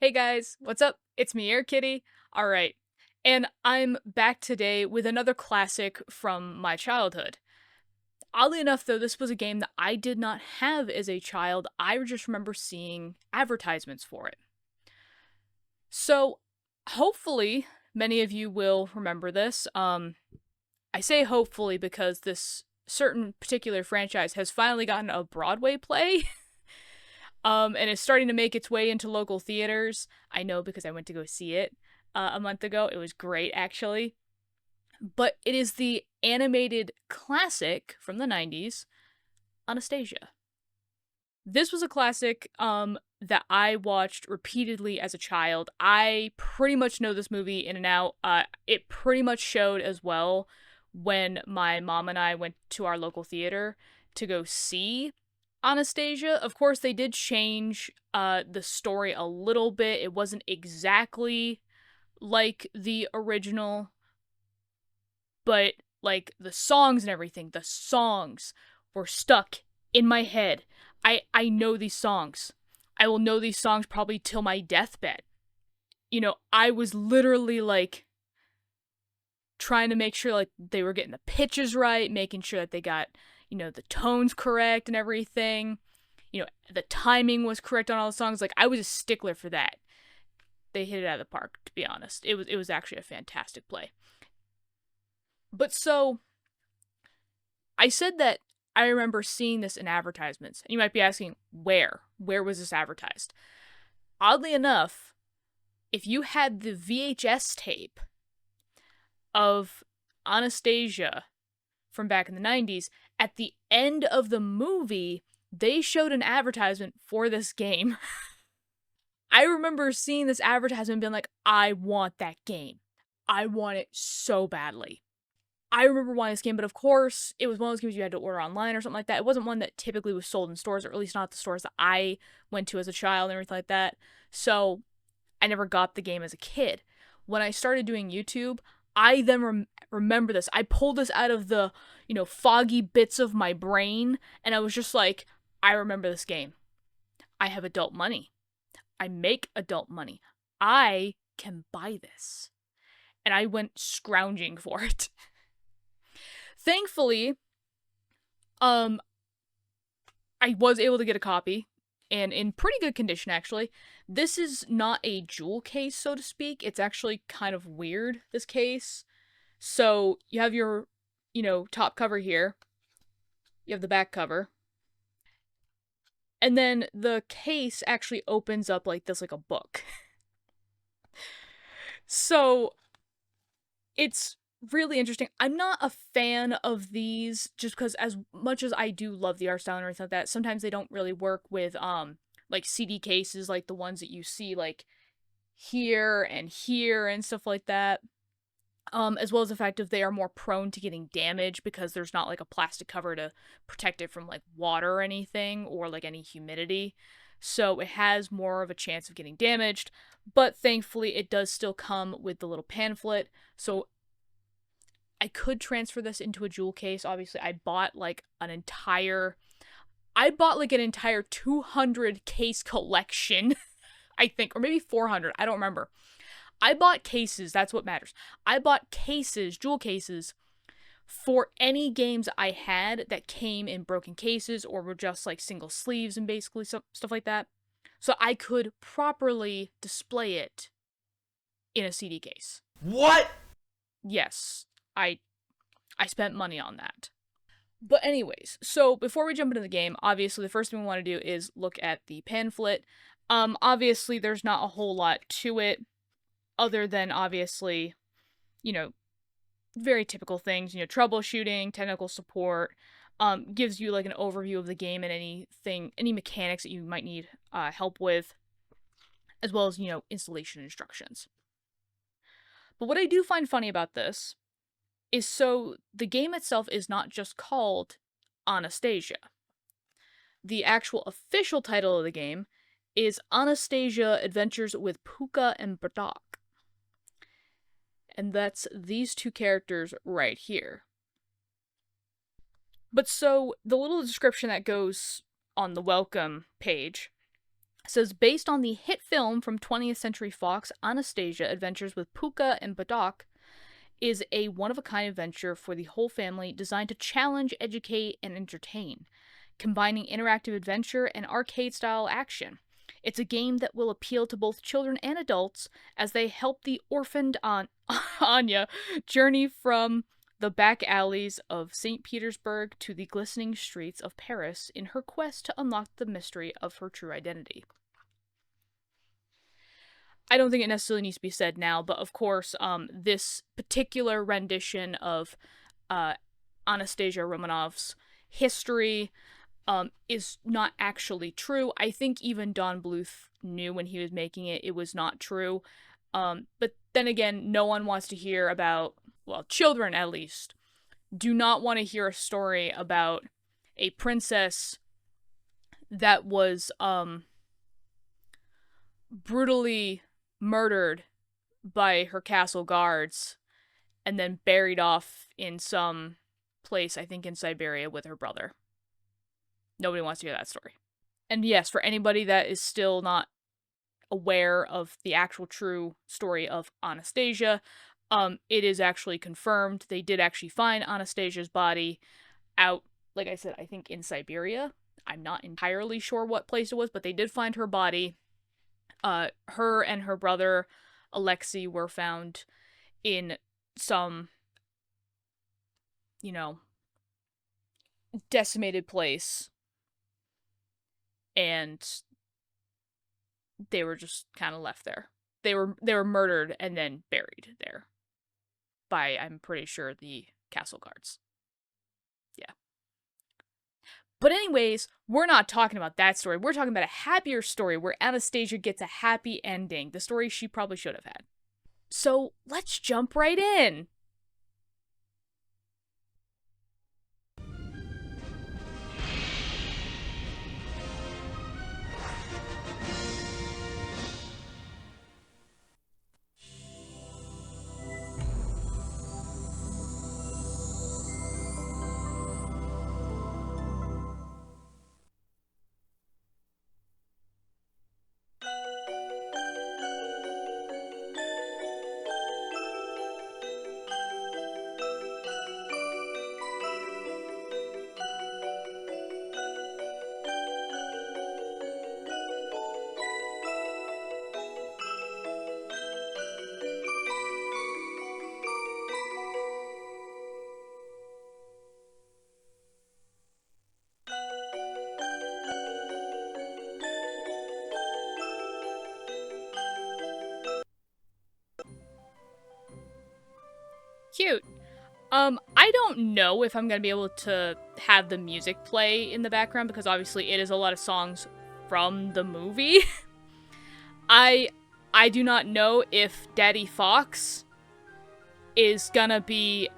Hey guys, what's up? It's me, Air Kitty. Alright, and I'm back today with another classic from my childhood. Oddly enough, though, this was a game that I did not have as a child. I just remember seeing advertisements for it. So, hopefully, many of you will remember this. I say hopefully because this certain particular franchise has finally gotten a Broadway play. And it's starting to make its way into local theaters. I know because I went to go see it a month ago. It was great, actually. But it is the animated classic from the 90s, Anastasia. This was a classic that I watched repeatedly as a child. I pretty much know this movie in and out. It pretty much showed as well when my mom and I went to our local theater to go see Anastasia. Of course, they did change the story a little bit. It wasn't exactly like the original, but like the songs and everything, the songs were stuck in my head. I know these songs. I will know these songs probably till my deathbed. I was literally like trying to make sure like they were getting the pitches right, making sure that they got, the tones correct and everything. The timing was correct on all the songs. Like I was a stickler for that. They hit it out of the park, to be honest. It was actually a fantastic play. But so I said that I remember seeing this in advertisements. And you might be asking, where? Where was this advertised? Oddly enough, if you had the VHS tape of Anastasia from back in the 90s, at the end of the movie, they showed an advertisement for this game. I remember seeing this advertisement and being like, I want that game. I want it so badly. I remember wanting this game, but of course, it was one of those games you had to order online or something like that. It wasn't one that typically was sold in stores, or at least not the stores that I went to as a child and everything like that. So I never got the game as a kid. When I started doing YouTube, I then remember this. I pulled this out of the, foggy bits of my brain, and I was just like, I remember this game. I have adult money. I make adult money. I can buy this. And I went scrounging for it. Thankfully, I was able to get a copy, and in pretty good condition, actually. This is not a jewel case, so to speak. It's actually kind of weird, this case. So, you have your, top cover here. You have the back cover. And then the case actually opens up like this, like a book. So, it's really interesting. I'm not a fan of these just because as much as I do love the art style and everything like that, sometimes they don't really work with like CD cases like the ones that you see like here and stuff like that. As well as the fact that they are more prone to getting damaged because there's not like a plastic cover to protect it from like water or anything or like any humidity. So it has more of a chance of getting damaged, but thankfully it does still come with the little pamphlet. So I could transfer this into a jewel case. Obviously, I bought like an entire 200 case collection, I think, or maybe 400. I don't remember. I bought cases, that's what matters. I bought cases, jewel cases, for any games I had that came in broken cases or were just like single sleeves and basically stuff like that. So I could properly display it in a CD case. What? Yes, I spent money on that. But anyways, so before we jump into the game, obviously the first thing we want to do is look at the pamphlet. Obviously there's not a whole lot to it other than obviously, you know, very typical things, troubleshooting, technical support, gives you like an overview of the game and any mechanics that you might need help with, as well as, installation instructions. But what I do find funny about this is so the game itself is not just called Anastasia. The actual official title of the game is Anastasia Adventures with Pooka and Bartok. And that's these two characters right here. But so the little description that goes on the welcome page says, based on the hit film from 20th Century Fox, Anastasia Adventures with Pooka and Bartok is a one-of-a-kind adventure for the whole family designed to challenge, educate, and entertain, combining interactive adventure and arcade-style action. It's a game that will appeal to both children and adults as they help the orphaned Anya journey from the back alleys of St. Petersburg to the glistening streets of Paris in her quest to unlock the mystery of her true identity. I don't think it necessarily needs to be said now, but of course, this particular rendition of Anastasia Romanov's history is not actually true. I think even Don Bluth knew when he was making it, it was not true. But then again, no one wants to hear about, well, children at least, do not want to hear a story about a princess that was brutally murdered by her castle guards and then buried off in some place, I think in Siberia, with her brother. Nobody wants to hear that story. And yes, for anybody that is still not aware of the actual true story of Anastasia, it is actually confirmed. They did actually find Anastasia's body out, like I said, I think in Siberia. I'm not entirely sure what place it was, but they did find her body. Her and her brother, Alexei, were found in some, decimated place. And they were just kind of left there. They were murdered and then buried there by, I'm pretty sure, the castle guards. Yeah. But anyways, we're not talking about that story. We're talking about a happier story where Anastasia gets a happy ending. The story she probably should have had. So let's jump right in. Cute. I don't know if I'm gonna be able to have the music play in the background because obviously it is a lot of songs from the movie. I do not know if Daddy Fox is gonna be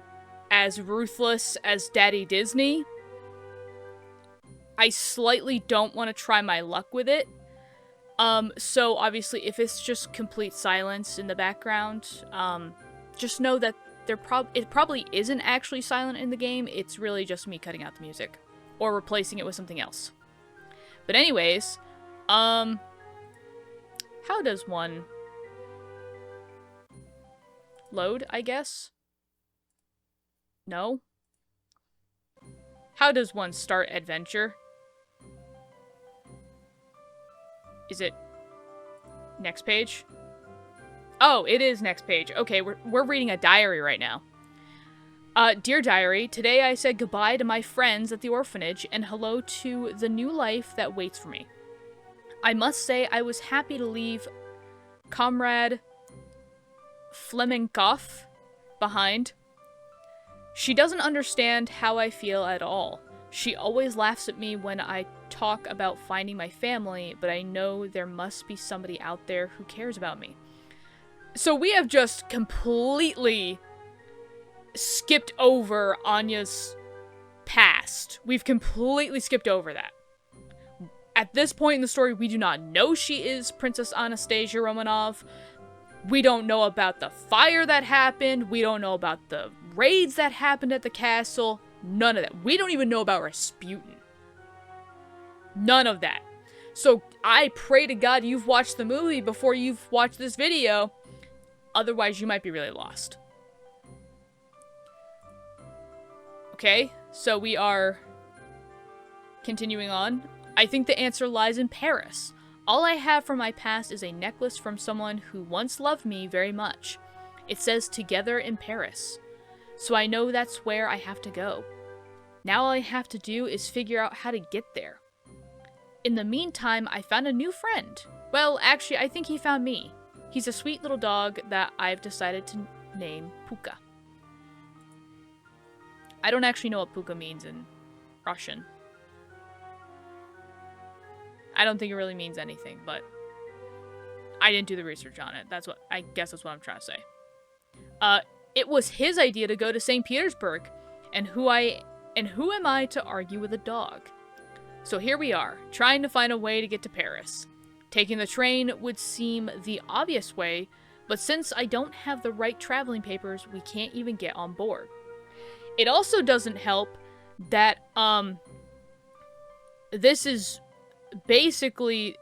as ruthless as Daddy Disney. I slightly don't want to try my luck with it. So obviously if it's just complete silence in the background, just know that it probably isn't actually silent in the game. It's really just me cutting out the music or replacing it with something else. But anyways, how does one load, I guess? No? How does one start adventure? Is it next page? Oh, it is next page. Okay, we're reading a diary right now. Dear Diary, today I said goodbye to my friends at the orphanage and hello to the new life that waits for me. I must say I was happy to leave Comrade Flemenkoff behind. She doesn't understand how I feel at all. She always laughs at me when I talk about finding my family, but I know there must be somebody out there who cares about me. So we have just completely skipped over Anya's past. We've completely skipped over that. At this point in the story, we do not know she is Princess Anastasia Romanov. We don't know about the fire that happened. We don't know about the raids that happened at the castle. None of that. We don't even know about Rasputin. None of that. So I pray to God you've watched the movie before you've watched this video. Otherwise, you might be really lost. Okay, so we are continuing on. I think the answer lies in Paris. All I have from my past is a necklace from someone who once loved me very much. It says "Together in Paris." So I know that's where I have to go. Now all I have to do is figure out how to get there. In the meantime, I found a new friend. Well, actually, I think he found me. He's a sweet little dog that I've decided to name Pooka. I don't actually know what Pooka means in Russian. I don't think it really means anything, but I didn't do the research on it. I guess that's what I'm trying to say. It was his idea to go to St. Petersburg, and who am I to argue with a dog? So here we are, trying to find a way to get to Paris. Taking the train would seem the obvious way, but since I don't have the right traveling papers, we can't even get on board. It also doesn't help that, this is basically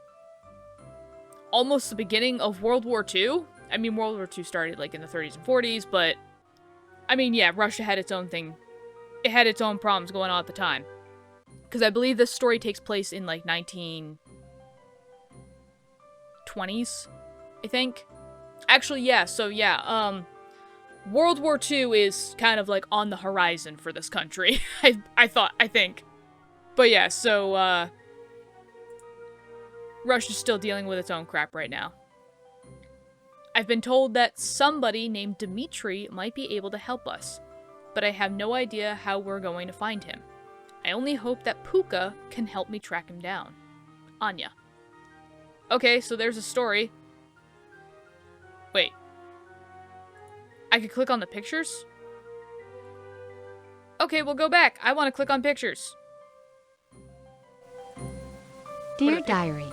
almost the beginning of World War II. I mean, World War II started, like, in the 30s and 40s, but, I mean, yeah, Russia had its own thing. It had its own problems going on at the time. Because I believe this story takes place in, like, 1920s, I think. Actually, yeah, so, yeah, World War II is kind of, like, on the horizon for this country, I think. But, yeah, so, Russia's still dealing with its own crap right now. I've been told that somebody named Dmitri might be able to help us, but I have no idea how we're going to find him. I only hope that Pooka can help me track him down. Anya. Okay, so there's a story. Wait. I could click on the pictures? Okay, we'll go back. I want to click on pictures. Dear Diary,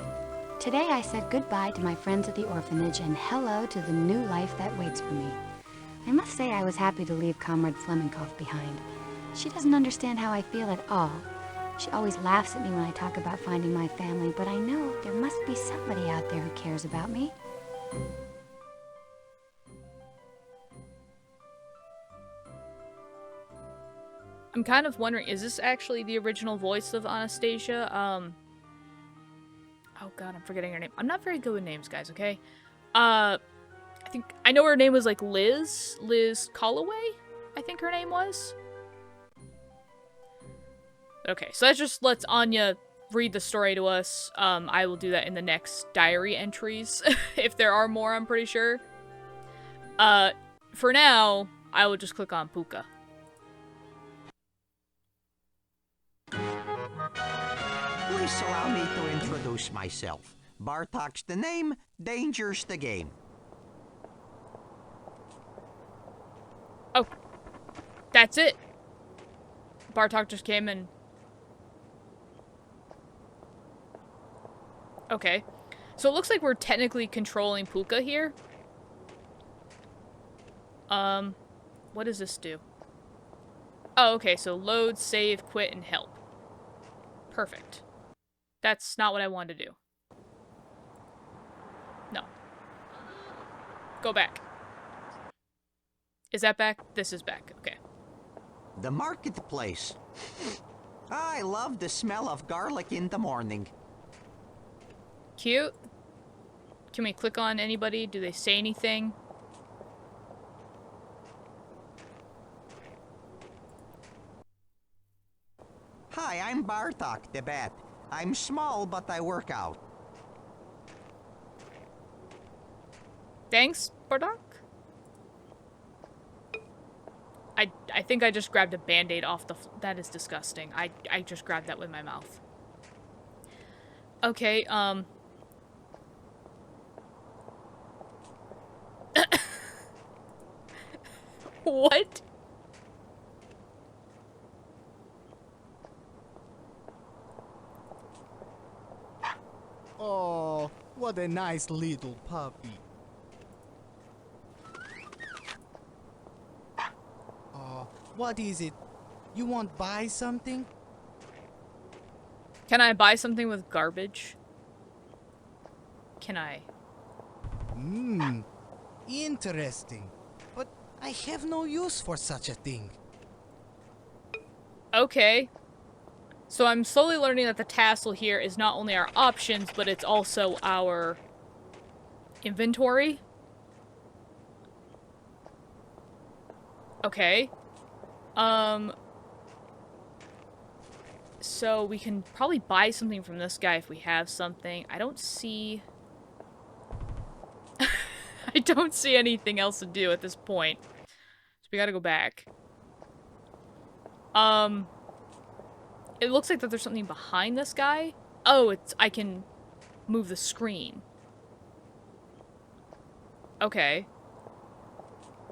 today I said goodbye to my friends at the orphanage and hello to the new life that waits for me. I must say I was happy to leave Comrade Flemenkoff behind. She doesn't understand how I feel at all. She always laughs at me when I talk about finding my family, but I know there must be somebody out there who cares about me. I'm kind of wondering, is this actually the original voice of Anastasia? Oh god, I'm forgetting her name. I'm not very good with names, guys, okay? I know her name was, like, Liz Colloway, I think her name was. Okay, so that just lets Anya read the story to us. I will do that in the next diary entries, if there are more, I'm pretty sure. For now, I will just click on Pooka. Please allow me to introduce myself. Bartok's the name, danger's the game. Oh, that's it. Bartok just came and... Okay. So it looks like we're technically controlling Pooka here. What does this do? Oh, okay, so load, save, quit, and help. Perfect. That's not what I wanted to do. No. Go back. Is that back? This is back. Okay. The marketplace. I love the smell of garlic in the morning. Cute. Can we click on anybody? Do they say anything? Hi, I'm Bartok, the bat. I'm small, but I work out. Thanks, Bartok? I think I just grabbed a band-aid off the... That is disgusting. I just grabbed that with my mouth. Okay, What? Oh, what a nice little puppy. What is it? You want buy something? Can I buy something with garbage? can I? Hmm. Interesting. But I have no use for such a thing. Okay. So I'm slowly learning that the tassel here is not only our options, but it's also our inventory. Okay. So we can probably buy something from this guy if we have something. I don't see... I don't see anything else to do at this point. So we gotta go back. It looks like that there's something behind this guy. Oh, I can move the screen. Okay.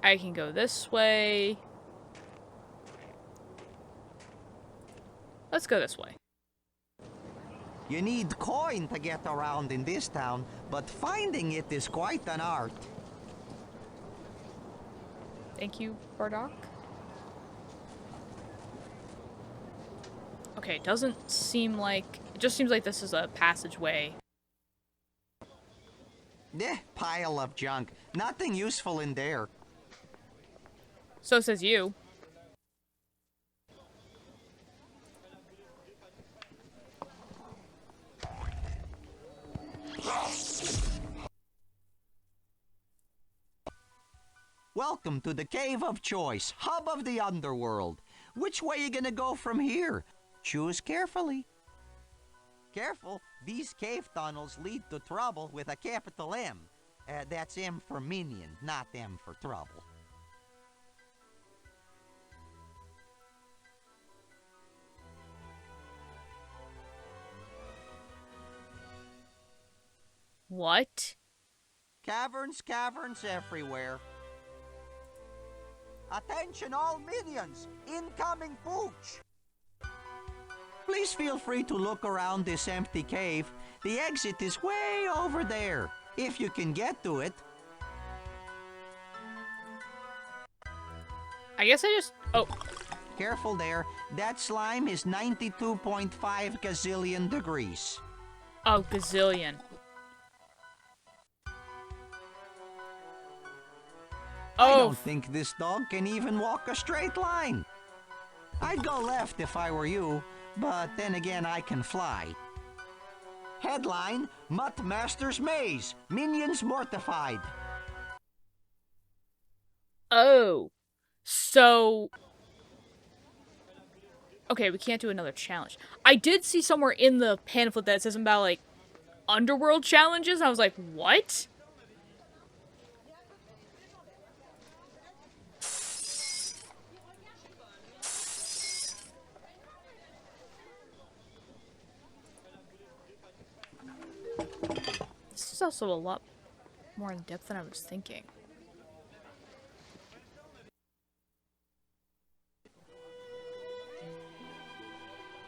I can go this way. Let's go this way. You need coin to get around in this town, but finding it is quite an art. Thank you, Bartok. Okay, it doesn't seem like... It just seems like this is a passageway. Pile of junk. Nothing useful in there. So says you. Welcome to the Cave of Choice, hub of the underworld. Which way you gonna go from here? Choose carefully. Careful, these cave tunnels lead to trouble with a capital M. That's M for minion, not M for trouble. What? Caverns, caverns everywhere. Attention all minions! Incoming pooch! Please feel free to look around this empty cave. The exit is way over there, if you can get to it. I guess I just... Oh. Careful there. That slime is 92.5 gazillion degrees. Oh, gazillion. I Oh, don't think this dog can even walk a straight line. I'd go left if I were you, but then again I can fly. Headline, Mutt Master's Maze. Minions mortified. oh. So... Okay, we can't do another challenge. I did see somewhere in the pamphlet that it says something about, like, underworld challenges. I was like, what? This is also a lot more in depth than I was thinking.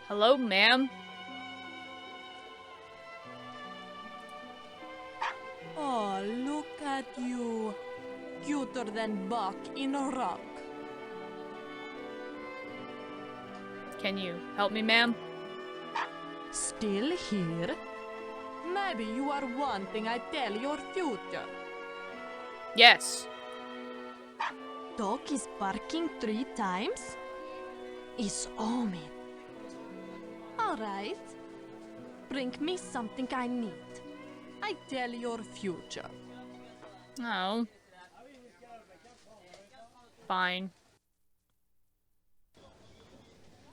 Hello, ma'am? Oh, look at you. Cuter than Buck in a rock. Can you help me, ma'am? Still here? Maybe you are wanting I tell your future. Yes. Dog is barking 3 times? Is omen. Alright. Bring me something I need. I tell your future. Oh. Fine.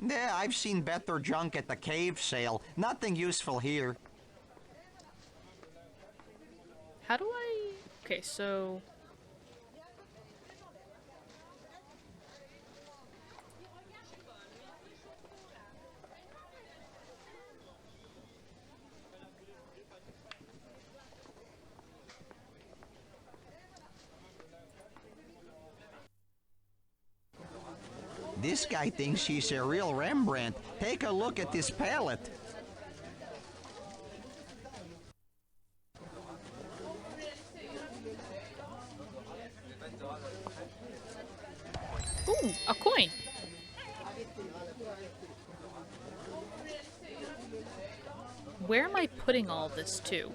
Yeah, I've seen better junk at the cave sale. Nothing useful here. How do I... Okay, so... This guy thinks he's a real Rembrandt. Take a look at this palette. Ooh, a coin! Where am I putting all this to?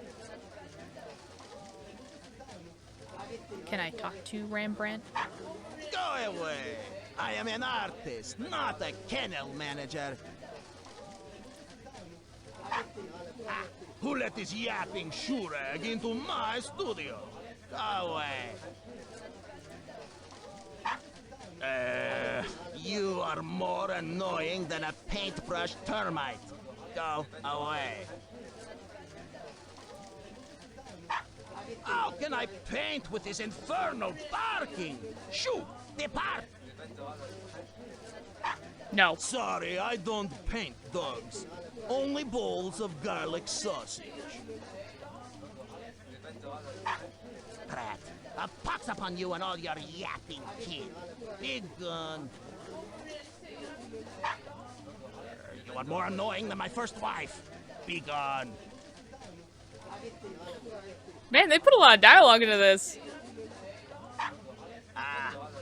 Can I talk to Rembrandt? Go away! I am an artist, not a kennel manager. Who let this yapping shoerag into my studio? Go away. You are more annoying than a paintbrush termite. Go away. How can I paint with this infernal barking? Shoo! Depart! No. Sorry, I don't paint dogs. Only bowls of garlic sausage. Rat, a pox upon you and all your yapping kin. Big gun. You are more annoying than my first wife. Be gone. Man, they put a lot of dialogue into this.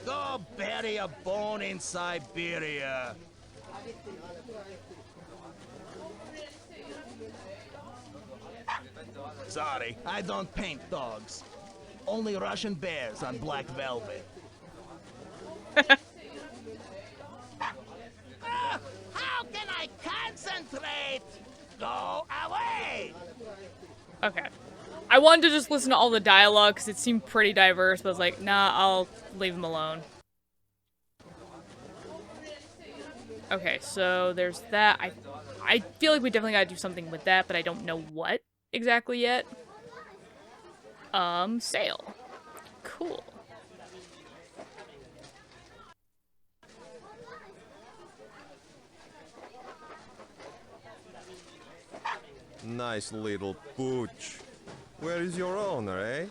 Go bury a bone in Siberia. Sorry, I don't paint dogs. Only Russian bears on black velvet. How can I concentrate? Go away! Okay. I wanted to just listen to all the dialogue because it seemed pretty diverse, but I was like, nah, I'll leave him alone. Okay, so there's that. I feel like we definitely gotta do something with that, but I don't know what exactly yet. Sail. Cool. Nice little pooch. Where is your owner, eh?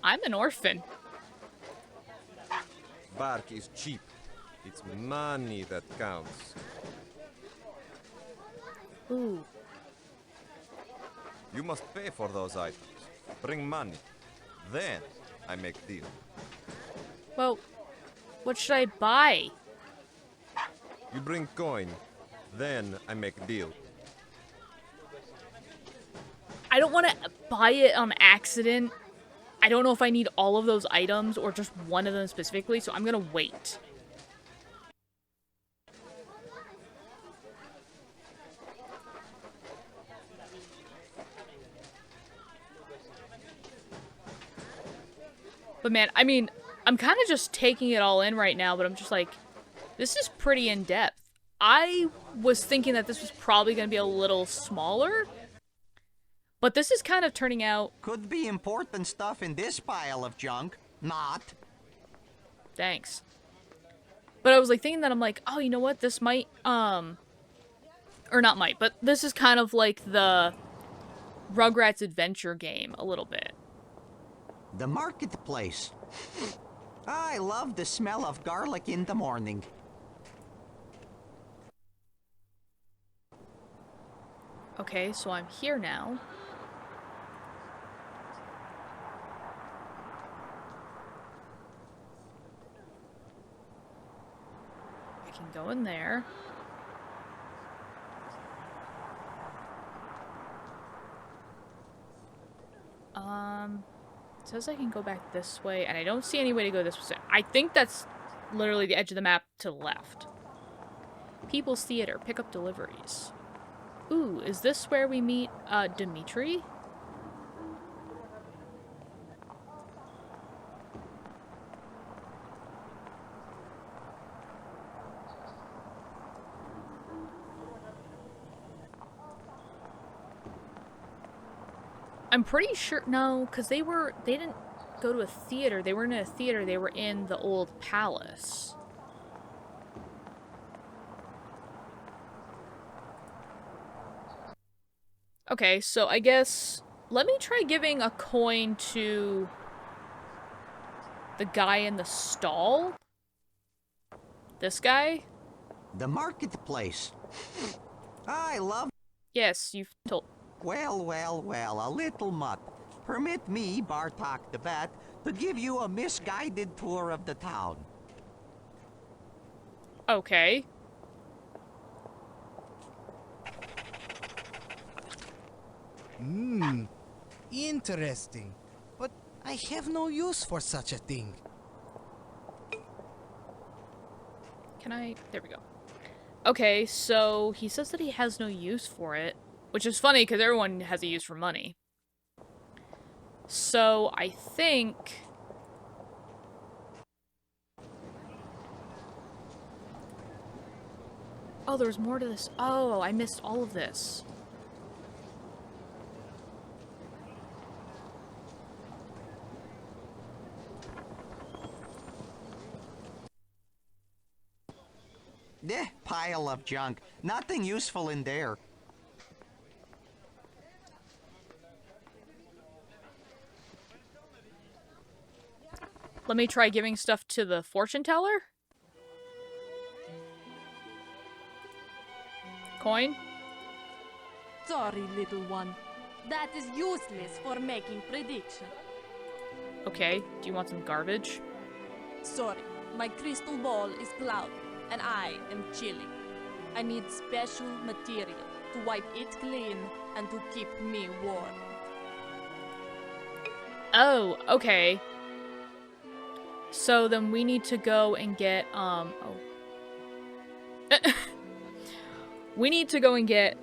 I'm an orphan. Bark is cheap. It's money that counts. Ooh. You must pay for those items. Bring money. Then I make deal. Well, what should I buy? You bring coin. Then I make deal. I don't want to buy it on accident. I don't know if I need all of those items or just one of them specifically, so I'm gonna wait. But man, I mean, I'm kind of just taking it all in right now, but I'm just like, this is pretty in-depth. I was thinking that this was probably going to be a little smaller, but this is kind of turning out... Could be important stuff in this pile of junk. Not. Thanks. But I was like thinking that I'm like, oh, you know what? This might, or not might, but this is kind of like the Rugrats adventure game a little bit. The marketplace. I love the smell of garlic in the morning. Okay, so I'm here now. I can go in there. It says I can go back this way, and I don't see any way to go this way. I think that's literally the edge of the map to the left. People's Theater, pick up deliveries. Ooh, is this where we meet, Dimitri? I'm pretty sure, no, because they didn't go to a theater. They weren't in a theater, they were in the old palace. Okay, so I guess, let me try giving a coin to the guy in the stall. This guy? The marketplace. I love... Yes, you've told... Well, well, well, a little mutt. Permit me, Bartok the Bat, to give you a misguided tour of the town. Okay. Interesting. But I have no use for such a thing. Can I? There we go. Okay, so he says that he has no use for it, which is funny because everyone has a use for money. So I think... Oh, there's more to this. Oh, I missed all of this. Pile of junk. Nothing useful in there. Let me try giving stuff to the fortune teller. Coin? Sorry, little one. That is useless for making prediction. Okay, do you want some garbage? Sorry, my crystal ball is cloudy, and I am chilly. I need special material to wipe it clean and to keep me warm. Oh, okay. So then we need to go and get, we need to go and get,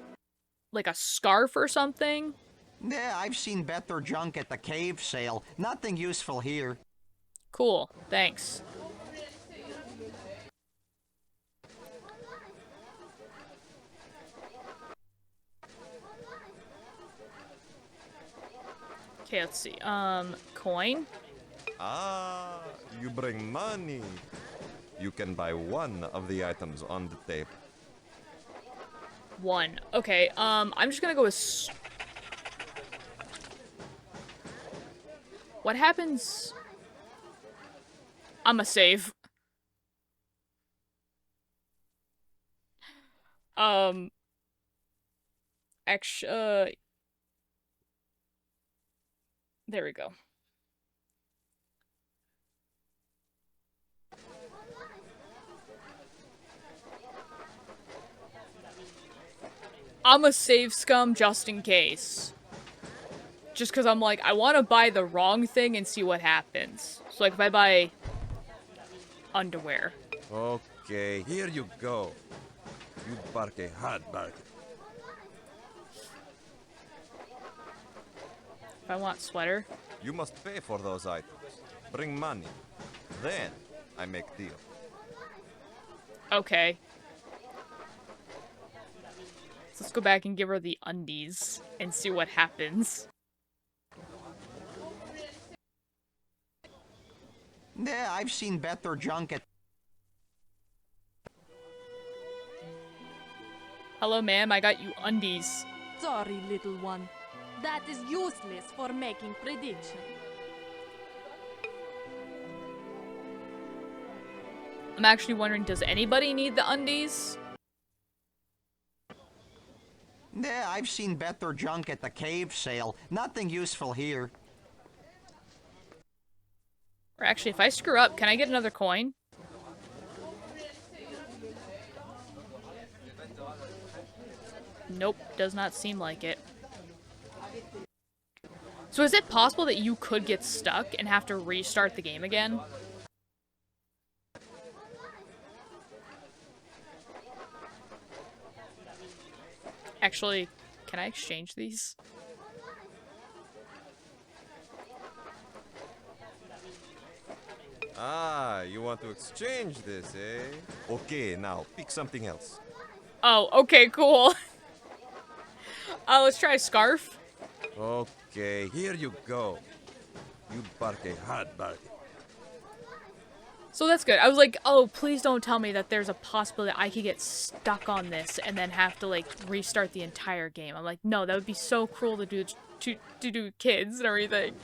like, a scarf or something? I've seen better junk at the cave sale. Nothing useful here. Cool, thanks. Okay, let's see. Coin? Ah, you bring money. You can buy one of the items on the table. One. Okay, I'm just gonna go with... What happens... I'ma save. Actually, there we go. I'ma save scum just in case. Just because I'm like, I want to buy the wrong thing and see what happens. So like if I buy underwear. Okay, here you go. You bark a hard bark. If I want sweater. You must pay for those items. Bring money. Then I make deal. Okay. So let's go back and give her the undies and see what happens. I've seen better junk at... Hello, ma'am. I got you undies. Sorry, little one. That is useless for making prediction. I'm actually wondering, does anybody need the undies? I've seen better junk at the cave sale. Nothing useful here. Or actually, if I screw up, can I get another coin? Nope, does not seem like it. So is it possible that you could get stuck and have to restart the game again? Actually, can I exchange these? Ah, you want to exchange this, eh? Okay, now pick something else. Oh, okay, cool. Let's try a scarf. Okay, here you go. You bark a hard bark. So that's good. I was like, oh, please don't tell me that there's a possibility I could get stuck on this and then have to, like, restart the entire game. I'm like, no, that would be so cruel to do to do kids and everything.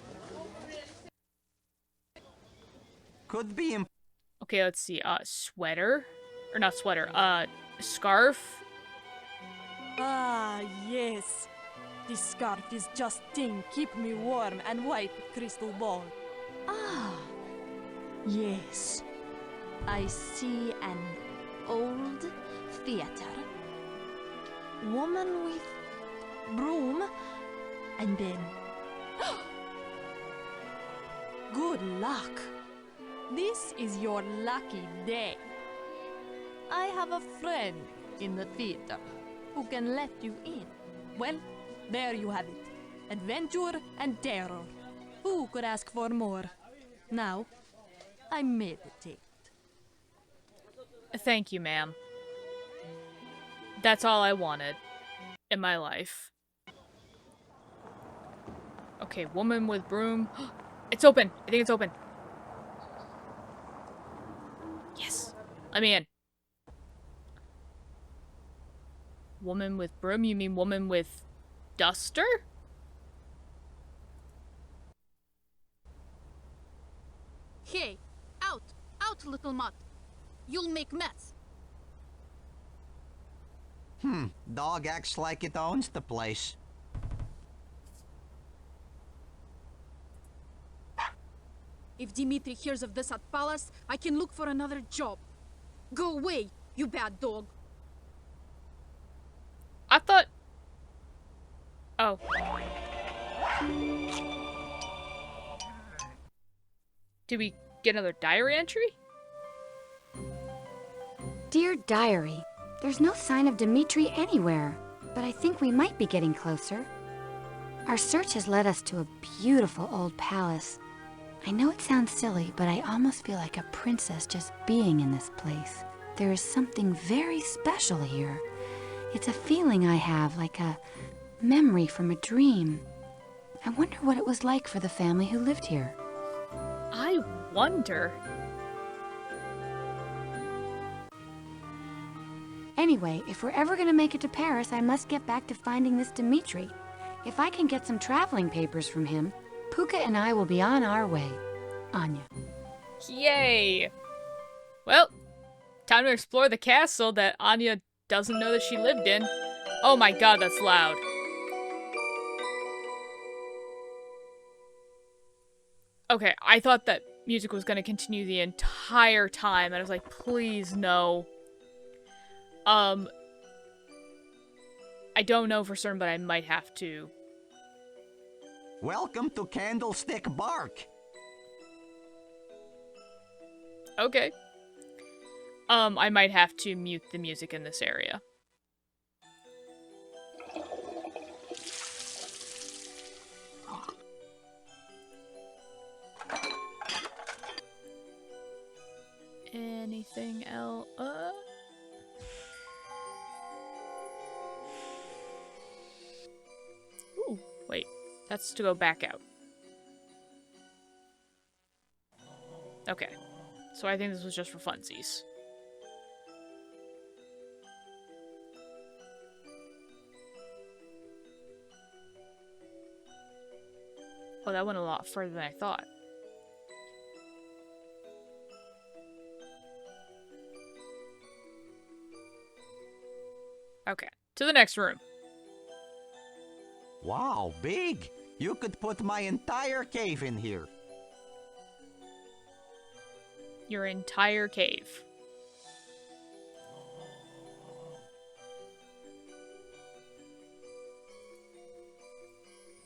Could be Okay, let's see. Sweater? Or not sweater. Scarf? Ah, yes. This scarf is just thing keep me warm and wipe crystal ball. Ah, yes. I see an old theater. Woman with broom, and then Good luck. This is your lucky day. I have a friend in the theater who can let you in. Well, there you have it. Adventure and terror. Who could ask for more? Now, I meditate. Thank you, ma'am. That's all I wanted in my life. Okay, woman with broom. It's open. I think it's open. Yes. Let me in. Woman with broom? You mean woman with duster? Hey, out! Out, little mutt! You'll make mess. Dog acts like it owns the place. If Dimitri hears of this at Palace, I can look for another job. Go away, you bad dog. I thought... Oh. Did we get another diary entry? Dear Diary, there's no sign of Dimitri anywhere, but I think we might be getting closer. Our search has led us to a beautiful old palace. I know it sounds silly, but I almost feel like a princess just being in this place. There is something very special here. It's a feeling I have, like a memory from a dream. I wonder what it was like for the family who lived here. I wonder. Anyway, if we're ever gonna make it to Paris, I must get back to finding this Dimitri. If I can get some traveling papers from him, Pooka and I will be on our way. Anya. Yay! Well, time to explore the castle that Anya doesn't know that she lived in. Oh my god, that's loud. Okay, I thought that music was going to continue the entire time, and I was like, please, no. I don't know for certain, but I might have to. Welcome to Candlestick Bark. Okay. I might have to mute the music in this area. Anything else? Ooh, wait. That's to go back out. Okay. So I think this was just for funsies. Oh, that went a lot further than I thought. Okay, to the next room. Wow, big! You could put my entire cave in here. Your entire cave.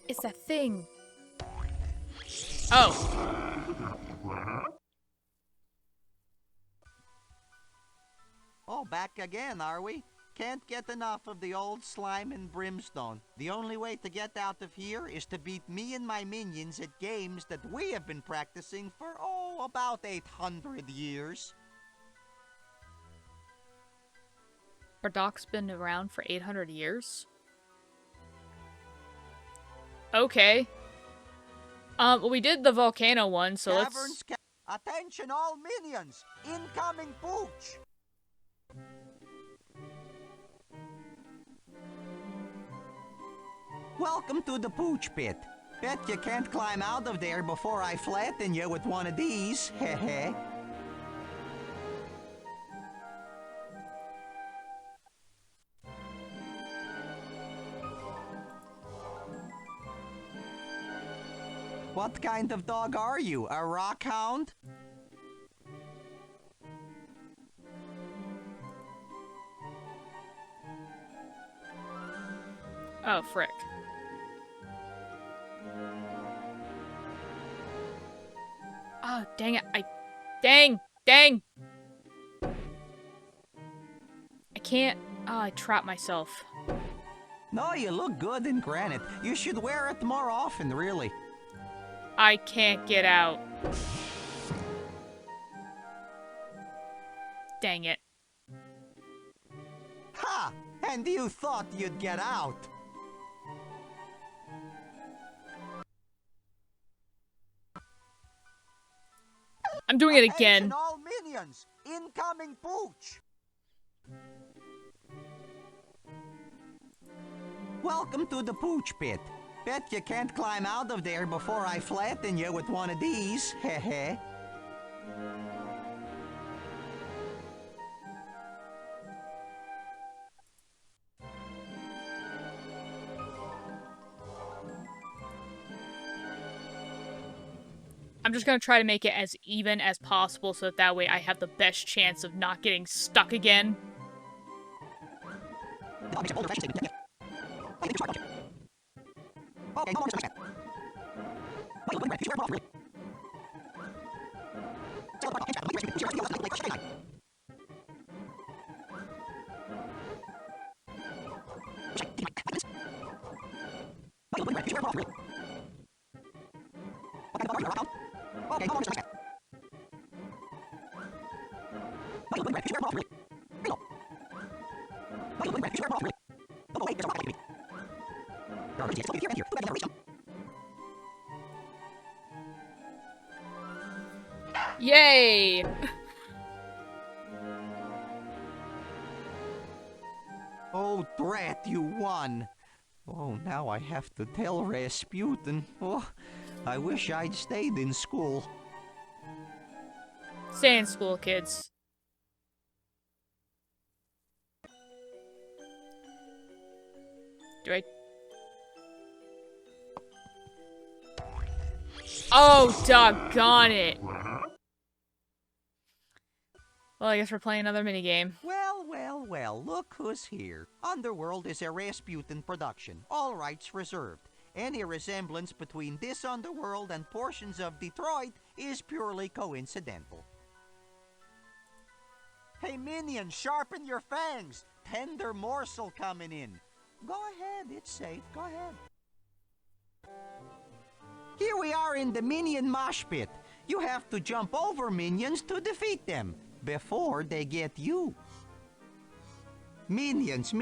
It's that thing. Oh. Oh, back again, are we? Can't get enough of the old slime and brimstone. The only way to get out of here is to beat me and my minions at games that we have been practicing for, about 800 years. Bardok's been around for 800 years? Okay. Well, we did the volcano one, so Caverns Attention all minions! Incoming pooch! Welcome to the pooch pit. Bet you can't climb out of there before I flatten you with one of these, heh. What kind of dog are you, a rockhound? Oh, frick. Oh, dang it. Dang! I can't. Oh, I trapped myself. No, you look good in granite. You should wear it more often, really. I can't get out. Dang it. Ha! And you thought you'd get out. I'm doing it Attention again. all minions! Incoming pooch! Welcome to the pooch pit. Bet you can't climb out of there before I flatten you with one of these. Heh. I'm just gonna try to make it as even as possible so that way I have the best chance of not getting stuck again. Yay! Oh, drat, you won. Oh, now I have to tell Rasputin. Oh, I wish I'd stayed in school. Stay in school, kids. Do I... Oh, doggone it. Well, I guess we're playing another minigame. Well, look who's here. Underworld is a Rasputin production. All rights reserved. Any resemblance between this Underworld and portions of Detroit is purely coincidental. Hey, minions, sharpen your fangs. Tender morsel coming in. Go ahead, it's safe. Go ahead. Here we are in the minion mosh pit. You have to jump over minions to defeat them before they get you. Minions,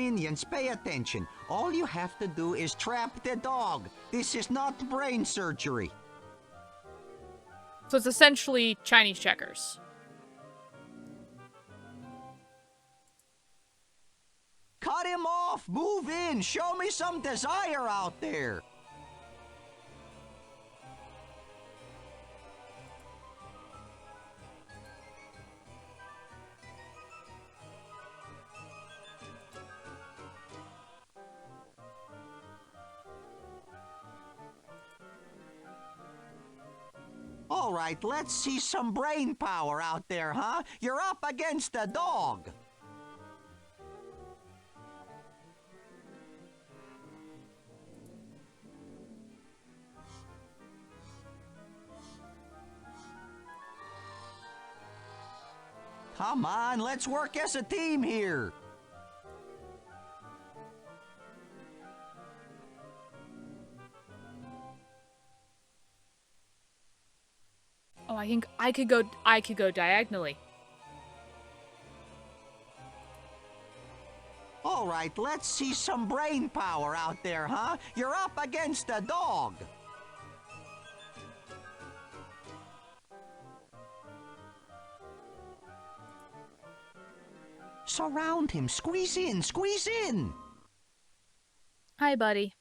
pay attention. All you have to do is trap the dog. This is not brain surgery. So it's essentially Chinese checkers. Cut him off! Move in! Show me some desire out there! All right, let's see some brain power out there, huh? You're up against a dog. Come on, let's work as a team here. Oh, I could go diagonally. All right, let's see some brain power out there, huh? You're up against a dog. Surround him. Squeeze in. Squeeze in. Hi, buddy.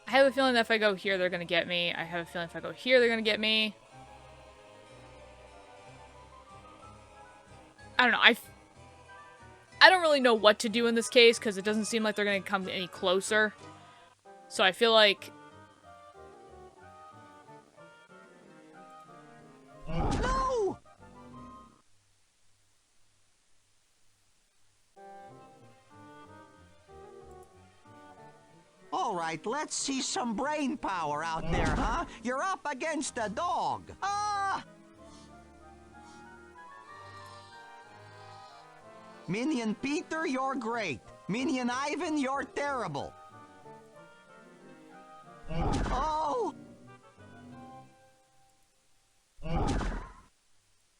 I have a feeling that if I go here, they're gonna get me. I have a feeling if I go here, they're gonna get me. I don't know. I don't really know what to do in this case, because it doesn't seem like they're gonna come any closer. So I feel like... No! All right, let's see some brain power out there, huh? You're up against a dog. Ah! Minion Peter, you're great. Minion Ivan, you're terrible. Oh!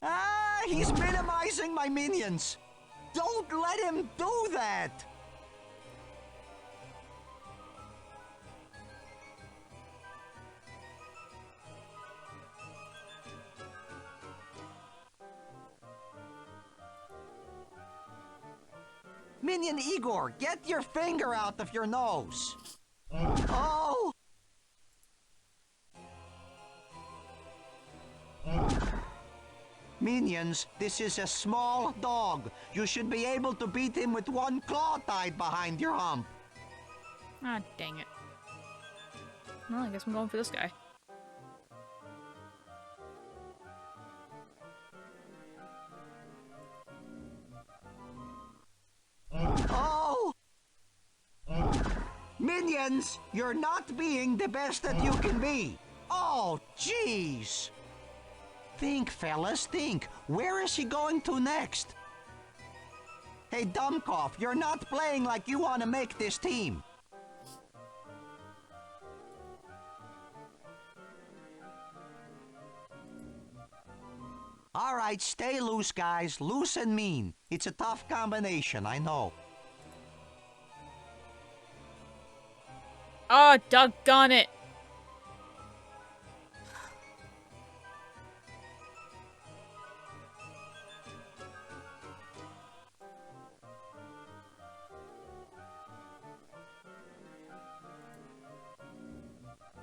Ah, he's minimizing my minions. Don't let him do that. Minion Igor, get your finger out of your nose. Oh! Minions, this is a small dog. You should be able to beat him with one claw tied behind your hump. Ah, dang it. Well, I guess I'm going for this guy. Oh! Minions, you're not being the best that you can be. Oh, jeez. Think, fellas, think. Where is he going to next? Hey, Dumbcoff, you're not playing like you want to make this team. All right, stay loose, guys. Loose and mean. It's a tough combination, I know. Oh, doggone it.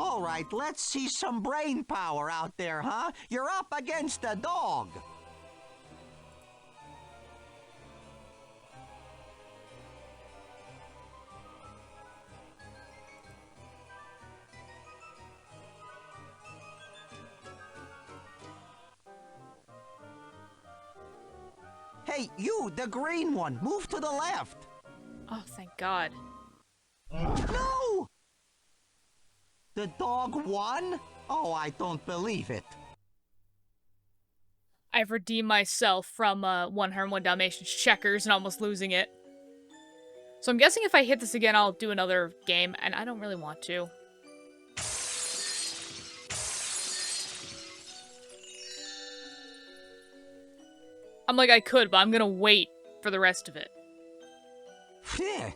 All right, let's see some brain power out there, huh? You're up against a dog. Hey, you, the green one, move to the left. Oh, thank God. No! The dog won? Oh, I don't believe it. I've redeemed myself from 101 Dalmatians checkers and almost losing it. So I'm guessing if I hit this again, I'll do another game, and I don't really want to. I'm like, I could, but I'm gonna wait for the rest of it. Phew,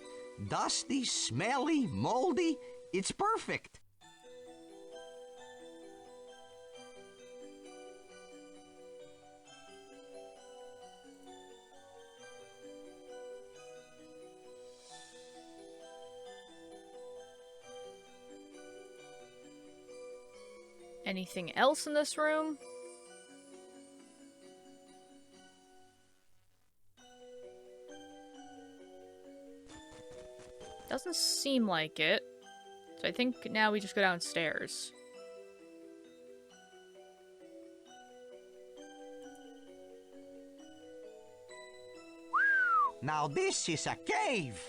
dusty, smelly, moldy. It's perfect. Anything else in this room? Doesn't seem like it. So I think now we just go downstairs. Now this is a cave.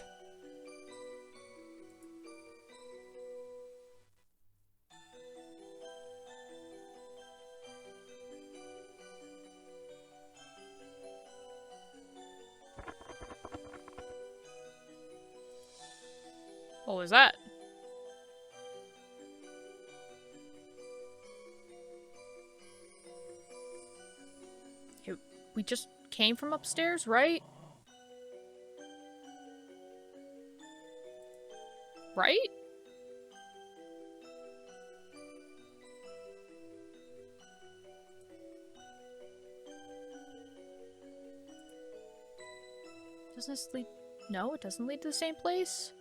What was that? We just came from upstairs, right? Right? Doesn't this lead... No, it doesn't lead to the same place?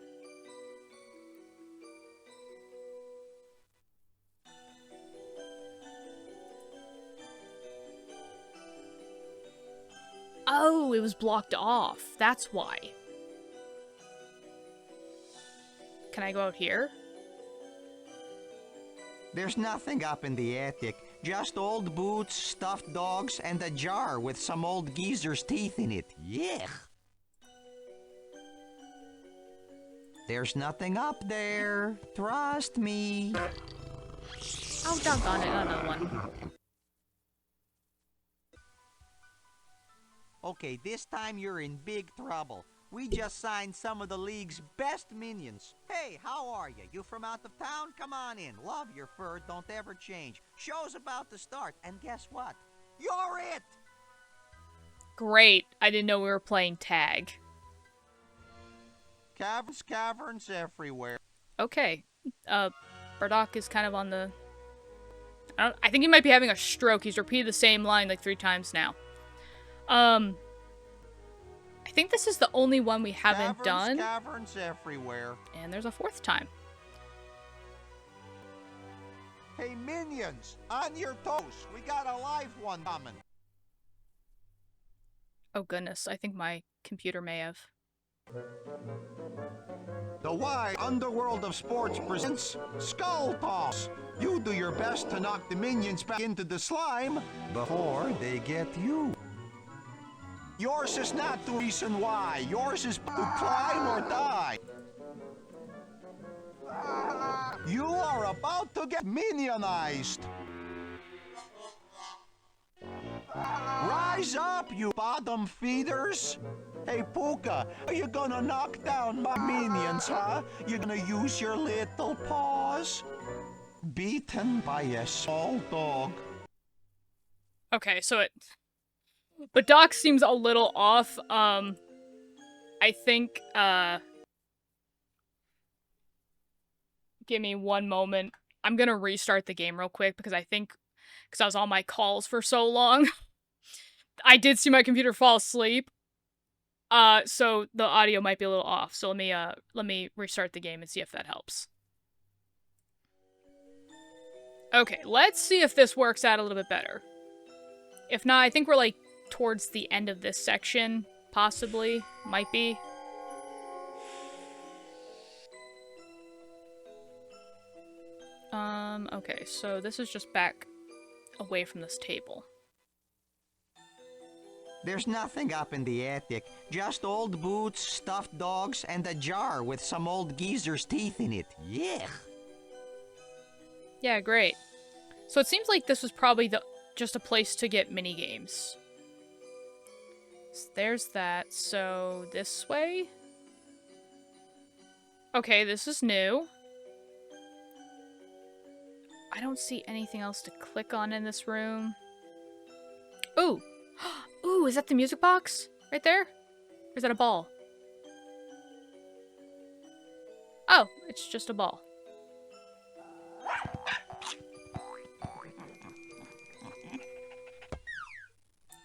Oh, it was blocked off. That's why. Can I go out here? There's nothing up in the attic. Just old boots, stuffed dogs, and a jar with some old geezer's teeth in it. Yuck. There's nothing up there. Trust me. Oh, doggone it, another one. Okay, this time you're in big trouble. We just signed some of the league's best minions. Hey, how are you? You from out of town? Come on in. Love your fur, don't ever change. Show's about to start, and guess what? You're it! Great. I didn't know we were playing tag. Caverns everywhere. Okay. Bartok is kind of on the... I think he might be having a stroke. He's repeated the same line like 3 times now. I think this is the only one we haven't done. Caverns everywhere. And there's a 4th time. Hey, minions, on your toes. We got a live one coming. Oh goodness, I think my computer may have. The wide underworld of sports presents Skull Toss. You do your best to knock the minions back into the slime before they get you. Yours is not the reason why. Yours is to climb or die. You are about to get minionized. Rise up, you bottom feeders. Hey, Pooka, are you gonna knock down my minions, huh? You gonna use your little paws? Beaten by a small dog. Okay, so it... But Doc seems a little off. I think, give me one moment. I'm gonna restart the game real quick because I think... Because I was on my calls for so long. I did see my computer fall asleep. So the audio might be a little off. So let me restart the game and see if that helps. Okay, let's see if this works out a little bit better. If not, I think we're like towards the end of this section, possibly. Might be. Okay, so this is just back away from this table. There's nothing up in the attic. Just old boots, stuffed dogs, and a jar with some old geezer's teeth in it. Yuck. Yeah, great. So it seems like this was probably just a place to get minigames. So there's that. So this way? Okay, this is new. I don't see anything else to click on in this room. Ooh! Ooh, is that the music box? Right there? Or is that a ball? Oh, it's just a ball.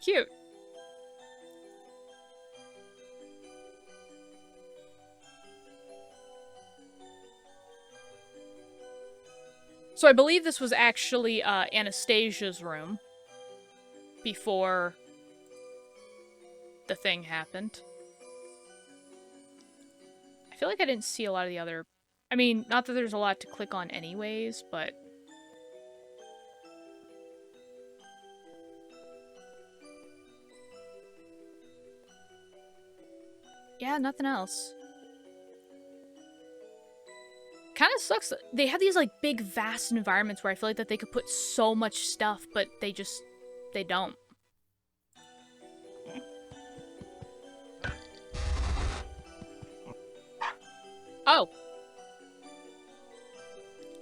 Cute. So I believe this was actually Anastasia's room before the thing happened. I feel like I didn't see a lot of the other... I mean, not that there's a lot to click on anyways, but... Yeah, nothing else. Kind of sucks. They have these like big vast environments where I feel like that they could put so much stuff, but they don't. Oh.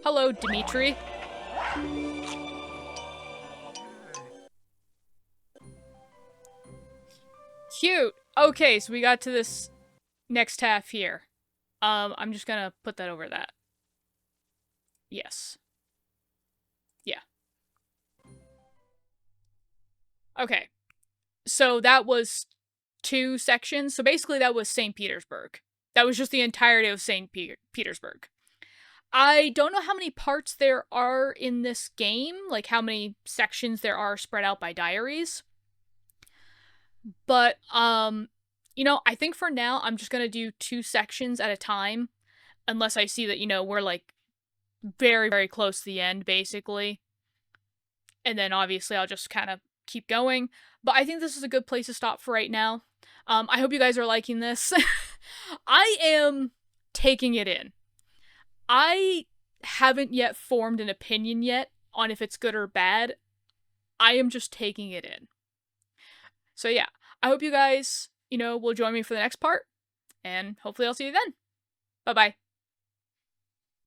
Hello, Dimitri. Cute. Okay, so we got to this next half here. I'm just gonna put that over that. Yes. Yeah. Okay. So that was 2 sections. So basically that was St. Petersburg. That was just the entirety of St. Petersburg. I don't know how many parts there are in this game, like how many sections there are spread out by diaries. But, you know, I think for now I'm just gonna do 2 sections at a time, unless I see that, you know, we're like very, very close to the end, basically. And then obviously I'll just kind of keep going. But I think this is a good place to stop for right now. I hope you guys are liking this. I am taking it in. I haven't yet formed an opinion yet on if it's good or bad. I am just taking it in. So yeah, I hope you guys, will join me for the next part, and hopefully I'll see you then. Bye-bye.